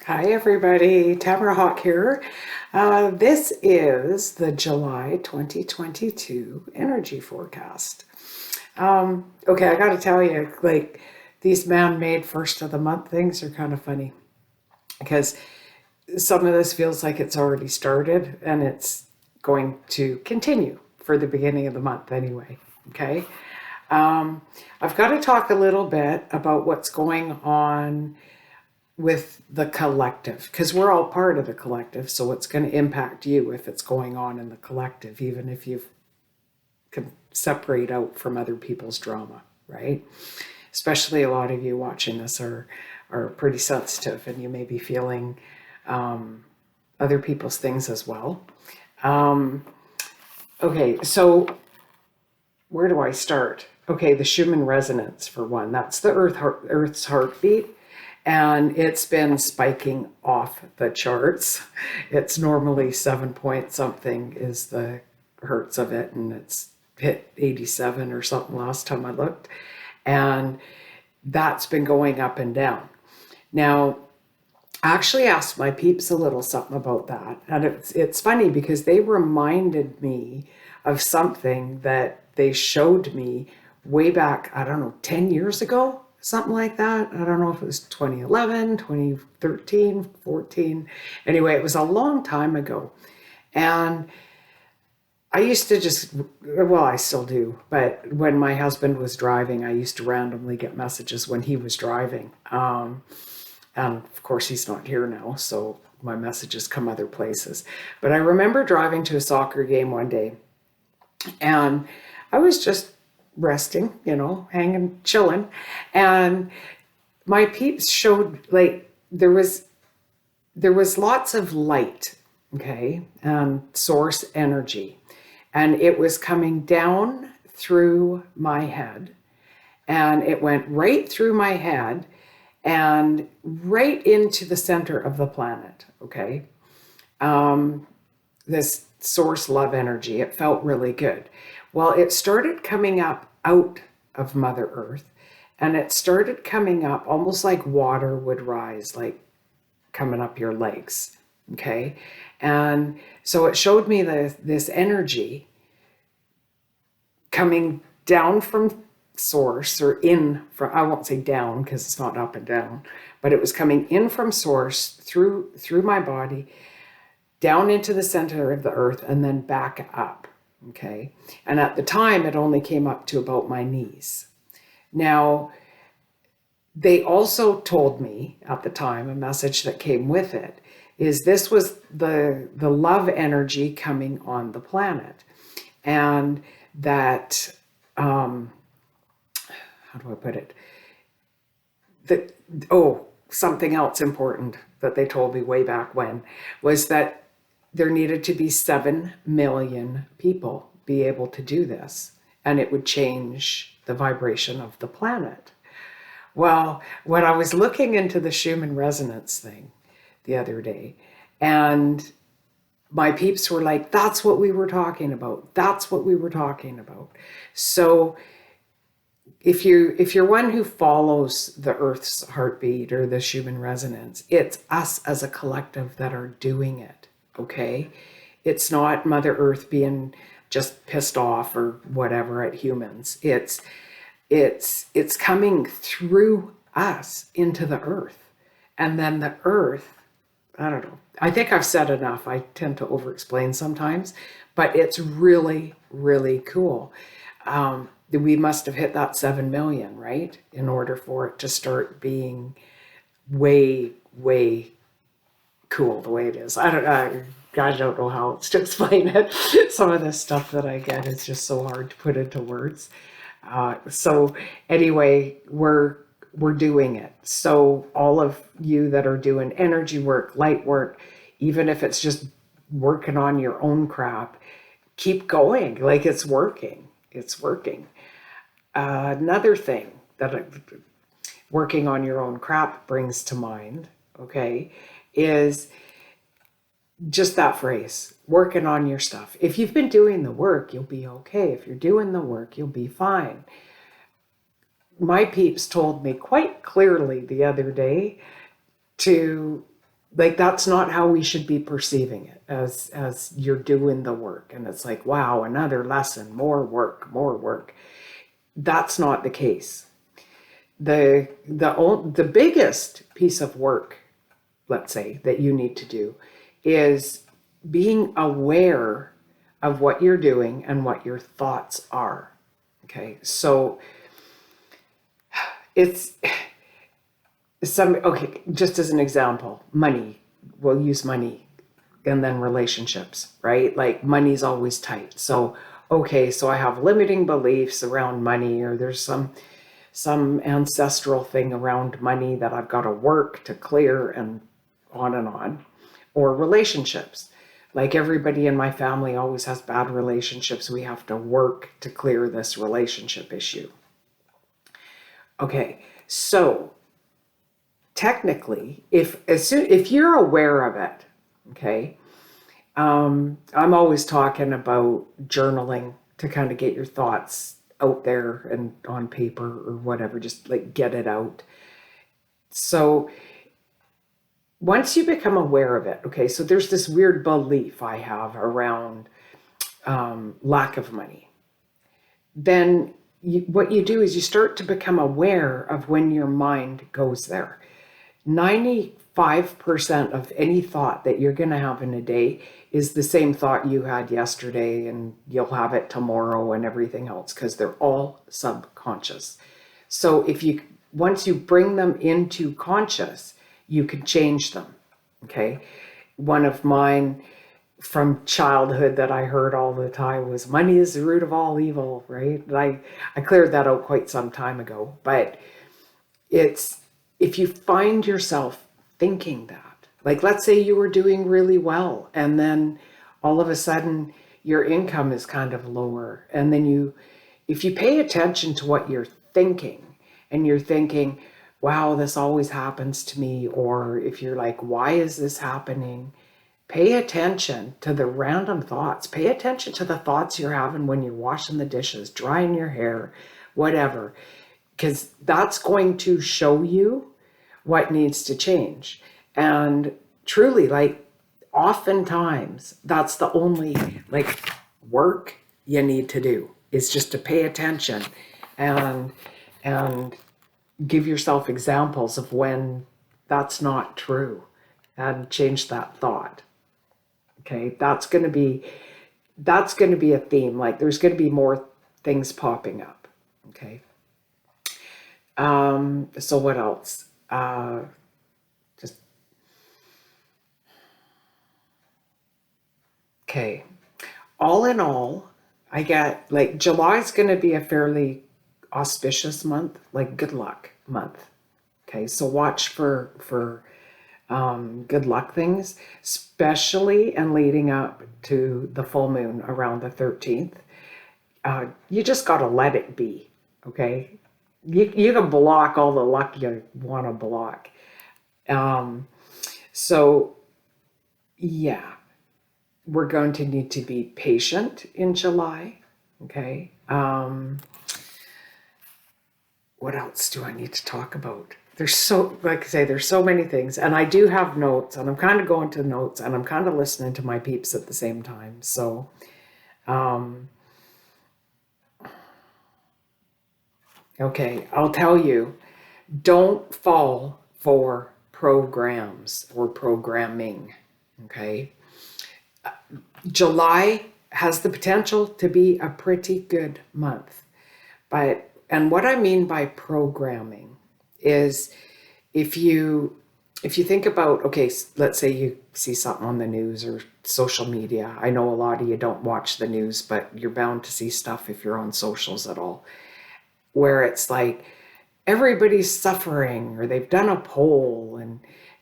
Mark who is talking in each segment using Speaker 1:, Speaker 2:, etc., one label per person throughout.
Speaker 1: Hi, everybody. Tamara Hawk here. This is the July 2022 energy forecast. Okay, I got to tell you, like, these man-made first of the month things are kind of funny because some of this feels like it's already started and it's going to continue for the beginning of the month anyway. Okay. I've got to talk a little bit about what's going on with the collective because we're all part of the collective, so it's going to impact you if it's going on in the collective, even if you can separate out from other people's drama, right? Especially a lot of you watching this are pretty sensitive and you may be feeling other people's things as well. Okay, so where do I start? Okay, the Schumann Resonance for one. That's the Earth's heartbeat, and it's been spiking off the charts. It's normally 7 point something is the hertz of it, and it's hit 87 or something last time I looked, and that's been going up and down. Now, I actually asked my peeps a little something about that, and it's funny because they reminded me of something that they showed me way back, I don't know, 10 years ago, something like that. I don't know if it was 2011, 2013, 14. Anyway, it was a long time ago. And I used to just, well, I still do, but when my husband was driving, I used to randomly get messages when he was driving. And of course, he's not here now, so my messages come other places. But I remember driving to a soccer game one day, and I was just resting, hanging, chilling. And my peeps showed like there was lots of light, okay, and source energy. And it was coming down through my head, and it went right through my head and right into the center of the planet, okay? This source love energy, it felt really good. Well, it started coming up out of Mother Earth, and it started coming up almost like water would rise, like coming up your legs, okay? And so it showed me this energy coming down from source, or in from, I won't say down because it's not up and down, but it was coming in from source through my body down into the center of the earth and then back up, okay? And at the time it only came up to about my knees. Now, they also told me at the time, a message that came with it is this was the love energy coming on the planet, and that how do I put it? That, oh, something else important that they told me way back when was that there needed to be 7 million people be able to do this, and it would change the vibration of the planet. Well, when I was looking into the Schumann Resonance thing the other day, and my peeps were like, that's what we were talking about. That's what we were talking about. So if you're one who follows the Earth's heartbeat or the Schumann Resonance, it's us as a collective that are doing it, okay? It's not Mother Earth being just pissed off or whatever at humans. It's coming through us into the earth. And then the earth, I don't know. I think I've said enough. I tend to over explain sometimes, but it's really, really cool. We must have hit that 7 million, right? In order for it to start being way, way cool the way it is. I don't know how else to explain it. Some of this stuff that I get is just so hard to put into words. So anyway, we're doing it. So all of you that are doing energy work, light work, even if it's just working on your own crap, keep going. Like, it's working. It's working. Another thing that working on your own crap brings to mind, okay, is just that phrase, working on your stuff. If you've been doing the work, you'll be okay. If you're doing the work, you'll be fine. My peeps told me quite clearly the other day to Like, that's not how we should be perceiving it, as you're doing the work. And it's like, wow, another lesson, more work, more work. That's not the case. The biggest piece of work, let's say, that you need to do is being aware of what you're doing and what your thoughts are. Okay, so it's okay, just as an example, money. We'll use money, and then relationships, right? Like, money's always tight. So, okay, so I have limiting beliefs around money, or there's some ancestral thing around money that I've got to work to clear, and on. Or relationships. Like, everybody in my family always has bad relationships. We have to work to clear this relationship issue. Okay, so technically, if you're aware of it, okay, I'm always talking about journaling to kind of get your thoughts out there and on paper or whatever, just like get it out. So once you become aware of it, okay, so there's this weird belief I have around lack of money. Then what you do is you start to become aware of when your mind goes there. 95% of any thought that you're going to have in a day is the same thought you had yesterday, and you'll have it tomorrow and everything else, because they're all subconscious. So once you bring them into conscious, you can change them. Okay. One of mine from childhood that I heard all the time was, money is the root of all evil, right? And I cleared that out quite some time ago, but it's, if you find yourself thinking that, like, let's say you were doing really well, and then all of a sudden your income is kind of lower, and then if you pay attention to what you're thinking, and you're thinking, wow, this always happens to me, or if you're like, why is this happening? Pay attention to the random thoughts. Pay attention to the thoughts you're having when you're washing the dishes, drying your hair, whatever, because that's going to show you what needs to change. And truly, like, oftentimes that's the only, like, work you need to do, is just to pay attention and give yourself examples of when that's not true, and change that thought. Okay, that's going to be a theme. Like, there's going to be more things popping up. Okay. So what else? Just okay. All in all, I get, like, July's going to be a fairly auspicious month, like good luck month. Okay, so watch for good luck things, especially and leading up to the full moon around the 13th. You just got to let it be. Okay, you can block all the luck you want to block. So yeah, we're going to need to be patient in July. Okay. What else do I need to talk about? There's so, like I say, there's so many things, and I do have notes, and I'm kind of going to notes, and I'm kind of listening to my peeps at the same time. So, okay, I'll tell you, don't fall for programs or programming. Okay. July has the potential to be a pretty good month. And what I mean by programming is, if you think about, okay, let's say you see something on the news or social media. I know a lot of you don't watch the news, but you're bound to see stuff if you're on socials at all, where it's like everybody's suffering, or they've done a poll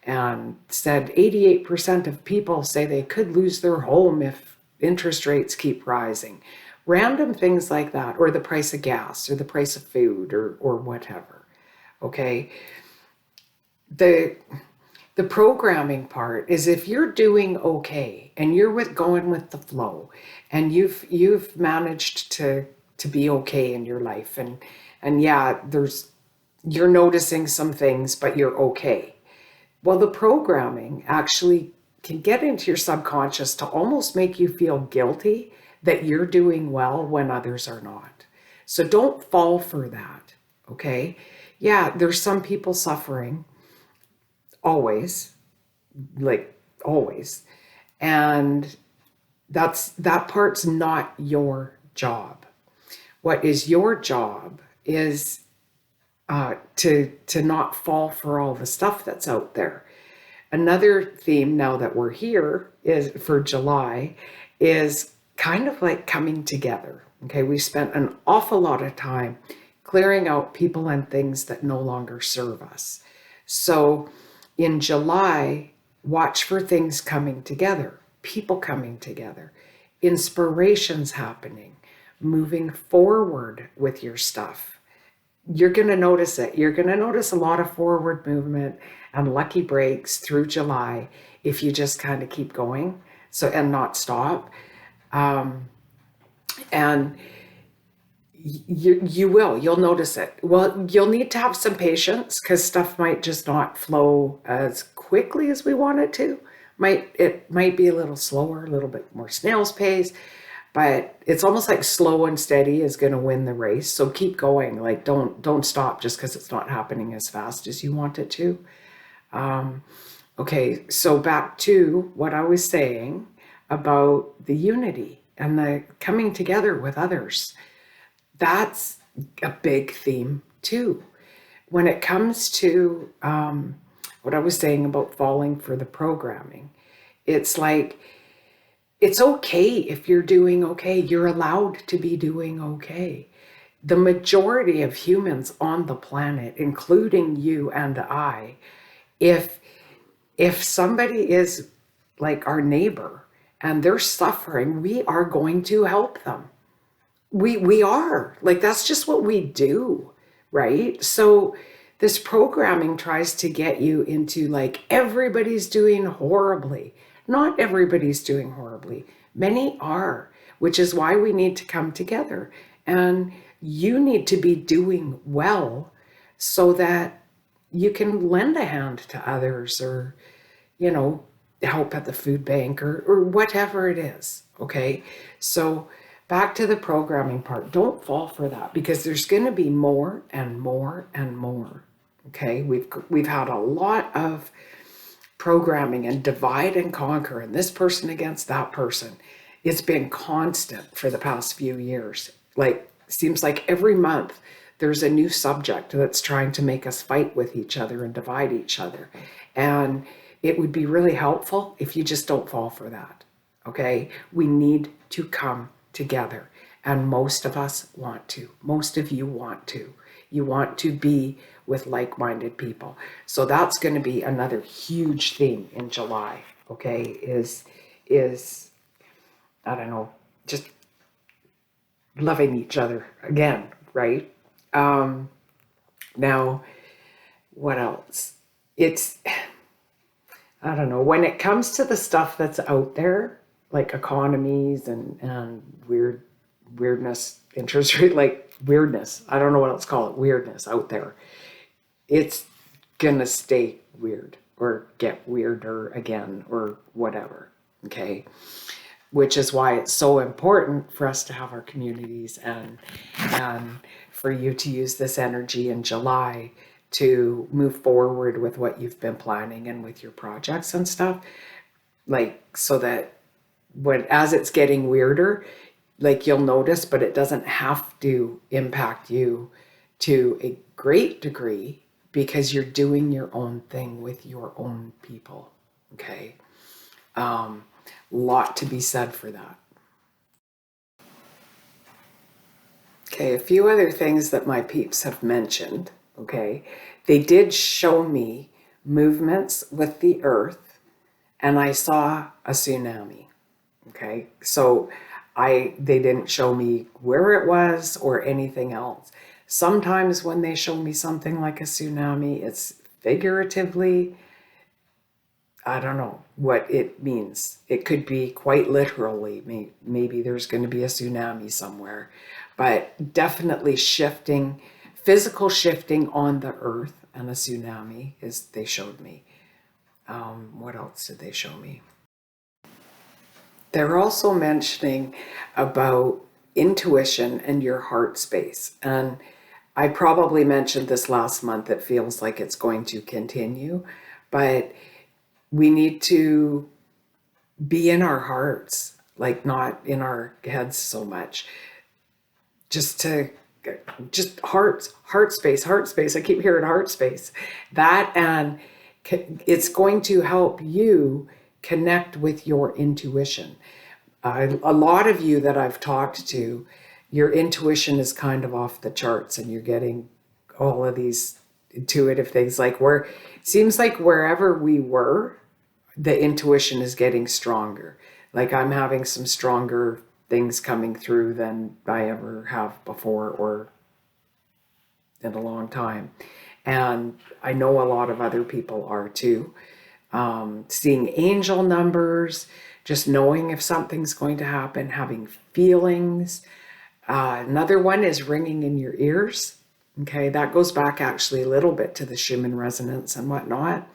Speaker 1: and said 88% of people say they could lose their home if interest rates keep rising. Random things like that, or the price of gas, or the price of food, or whatever. Okay. The programming part is, if you're doing okay and you're going with the flow, and you've managed to be okay in your life, and yeah, you're noticing some things, but you're okay, Well, the programming actually can get into your subconscious to almost make you feel guilty that you're doing well when others are not. So don't fall for that, okay? Yeah, there's some people suffering always, like always. And that part's not your job. What is your job is to not fall for all the stuff that's out there. Another theme now that we're here is for July is kind of like coming together. Okay, we spent an awful lot of time clearing out people and things that no longer serve us. So in July, watch for things coming together, people coming together, inspirations happening, moving forward with your stuff. You're going to notice it. You're going to notice a lot of forward movement and lucky breaks through July if you just kind of keep going and not stop. And you'll notice it. Well, you'll need to have some patience because stuff might just not flow as quickly as we want it to. It might be a little slower, a little bit more snail's pace, but it's almost like slow and steady is going to win the race. So keep going. Like don't stop just because it's not happening as fast as you want it to. Okay, so back to what I was saying about the unity and the coming together with others. That's a big theme too. When it comes to what I was saying about falling for the programming, it's like, it's okay if you're doing okay. You're allowed to be doing okay. The majority of humans on the planet, including you and I, if somebody is like our neighbor and they're suffering, we are going to help them. We are. Like, that's just what we do, right? So this programming tries to get you into like everybody's doing horribly. Not everybody's doing horribly. Many are, which is why we need to come together. And you need to be doing well so that you can lend a hand to others, or, help at the food bank, or whatever it is. Okay. So back to the programming part. Don't fall for that, because there's going to be more and more and more. Okay. We've had a lot of programming and divide and conquer and this person against that person. It's been constant for the past few years. Like, seems like every month there's a new subject that's trying to make us fight with each other and divide each other. And it would be really helpful if you just don't fall for that. Okay? We need to come together. And most of us want to. Most of you want to. You want to be with like-minded people. So that's going to be another huge theme in July. Okay? Is I don't know, just loving each other again, right? Now, what else? I don't know, when it comes to the stuff that's out there, like economies and weirdness, interest rate, like weirdness, I don't know what else to call it, weirdness out there, it's gonna stay weird or get weirder again or whatever, okay? Which is why it's so important for us to have our communities and for you to use this energy in July to move forward with what you've been planning and with your projects and stuff. Like, so that as it's getting weirder, like, you'll notice, but it doesn't have to impact you to a great degree, because you're doing your own thing with your own people. Okay. Lot to be said for that. Okay, a few other things that my peeps have mentioned. Okay, they did show me movements with the earth, and I saw a tsunami. Okay, so they didn't show me where it was or anything else. Sometimes when they show me something like a tsunami, it's figuratively. I don't know what it means. It could be quite literally. Maybe there's going to be a tsunami somewhere, but definitely physical shifting on the earth, and a tsunami they showed me. What else did they show me? They're also mentioning about intuition and your heart space. And I probably mentioned this last month. It feels like it's going to continue, but we need to be in our hearts, like not in our heads so much. Just heart space. I keep hearing heart space. That, and it's going to help you connect with your intuition. A lot of you that I've talked to, your intuition is kind of off the charts, and you're getting all of these intuitive things. Like where it seems like wherever we were, the intuition is getting stronger. Like I'm having some stronger things coming through than I ever have before or in a long time. And I know a lot of other people are too. Seeing angel numbers, just knowing if something's going to happen, having feelings. Another one is ringing in your ears. Okay, that goes back actually a little bit to the Schumann Resonance and whatnot.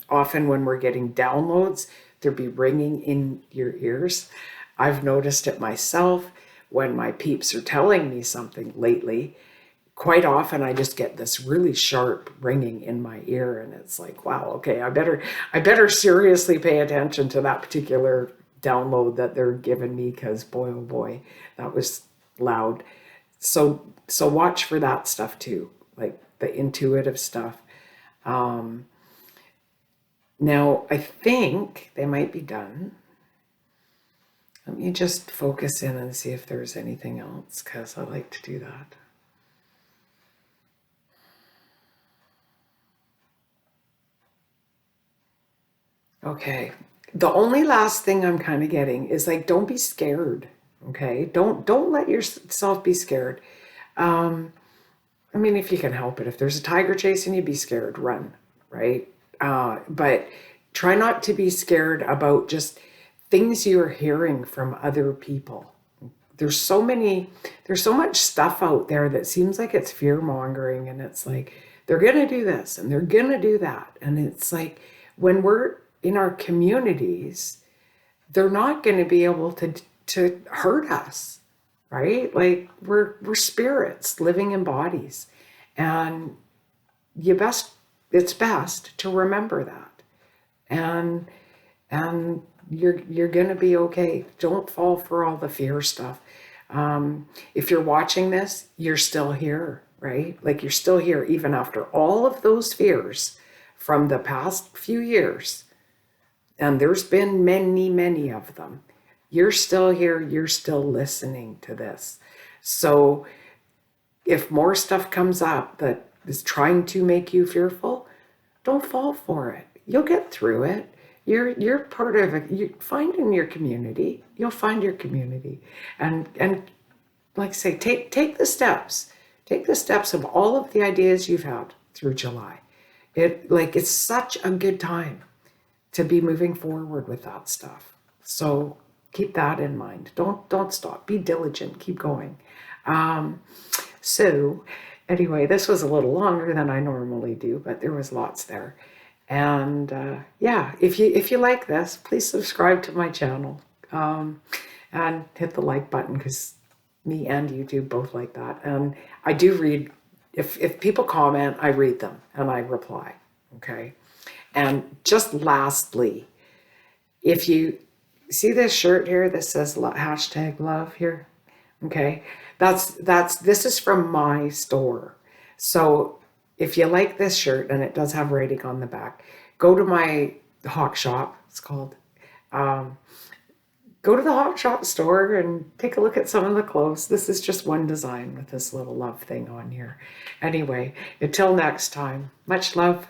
Speaker 1: Often when we're getting downloads, there'll be ringing in your ears. I've noticed it myself when my peeps are telling me something lately. Quite often I just get this really sharp ringing in my ear, and it's like, wow, okay, I better seriously pay attention to that particular download that they're giving me, because boy, oh boy, that was loud. So watch for that stuff too, like the intuitive stuff. Now I think they might be done. Let me just focus in and see if there's anything else, because I like to do that. Okay. The only last thing I'm kind of getting is like, don't be scared. Okay. Don't let yourself be scared. I mean, if you can help it, if there's a tiger chasing you, be scared, run, right? But try not to be scared about just things you're hearing from other people. There's so much stuff out there that seems like it's fear mongering, and it's like, they're going to do this and they're going to do that. And it's like, when we're in our communities, they're not going to be able to hurt us, right? Like we're spirits living in bodies, and it's best to remember that. And you're going to be okay. Don't fall for all the fear stuff. If you're watching this, you're still here, right? Like you're still here even after all of those fears from the past few years. And there's been many, many of them. You're still here. You're still listening to this. So if more stuff comes up that is trying to make you fearful, don't fall for it. You'll get through it. You're part of it. You find in your community. You'll find your community. And like I say, take the steps. Take the steps of all of the ideas you've had through July. It's such a good time to be moving forward with that stuff. So keep that in mind. Don't stop. Be diligent. Keep going. So anyway, this was a little longer than I normally do, but there was lots there. And yeah, if you like this, please subscribe to my channel, and hit the like button, because me and YouTube both like that. And I do read, if people comment, I read them and I reply. Okay. And just lastly, if you see this shirt here that says #love here, okay, this is from my store. So if you like this shirt, and it does have writing on the back, go to my Hawk Shop, it's called. Go to the Hawk Shop store and take a look at some of the clothes. This is just one design with this little love thing on here. Anyway, until next time, much love.